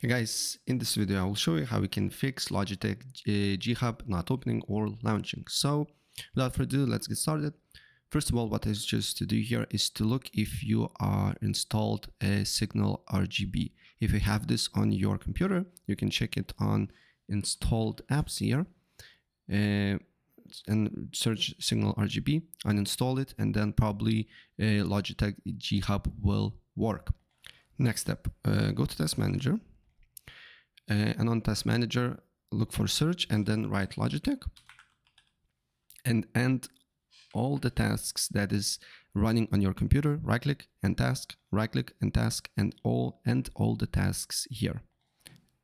Hey guys, in this video I will show you how we can fix Logitech G Hub not opening or launching. So without further ado, let's get started. First of all, what I suggest to do here is to look if you are installed a Signal RGB. If you have this on your computer, you can check it on installed apps here and search Signal RGB, uninstall it, and then probably Logitech G Hub will work. Next step, go to Task Manager. And on Task Manager, look for search and then write Logitech and end all the tasks that is running on your computer. Right click and task, right click and task, and end all the tasks here.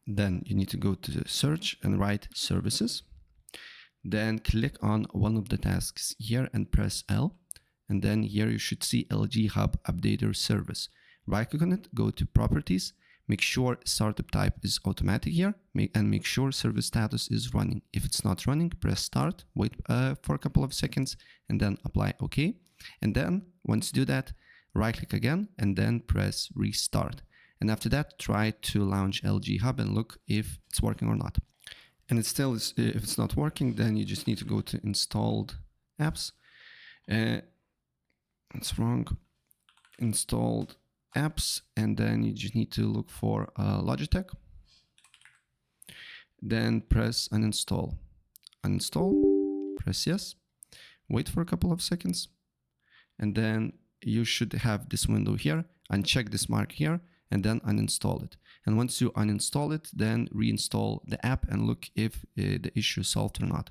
Then you need to go to the search and write services. Then click on one of the tasks here and press L. And then here you should see LG Hub Updater Service. Right click on it, go to properties. Make sure startup type is automatic here and make sure service status is running. If it's not running, press start, wait for a couple of seconds and then apply OK. And then once you do that, right click again and then press restart. And after that, try to launch LG Hub and look if it's working or not. And if it's not working, then you just need to go to installed apps. It's wrong. Installed apps, and then you just need to look for Logitech. Then press uninstall. Uninstall, press yes, wait for a couple of seconds, and then you should have this window here. Uncheck this mark here and then uninstall it. And once you uninstall it, then reinstall the app and look if the issue is solved or not.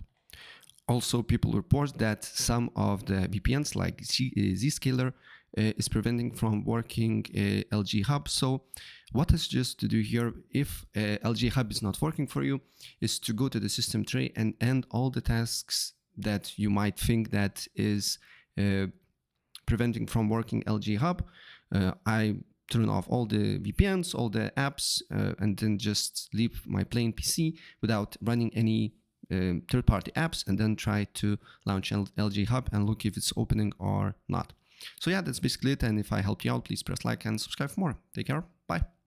Also, people report that some of the VPNs like Zscaler is preventing from working LG Hub. So what I suggest to do here, if LG Hub is not working for you, is to go to the system tray and end all the tasks that you might think that is preventing from working LG Hub. I turn off all the VPNs, all the apps, and then just leave my plain PC without running any third-party apps, and then try to launch LG Hub and look if it's opening or not. So yeah, that's basically it. And if I helped you out, please press like and subscribe for more. Take care. Bye.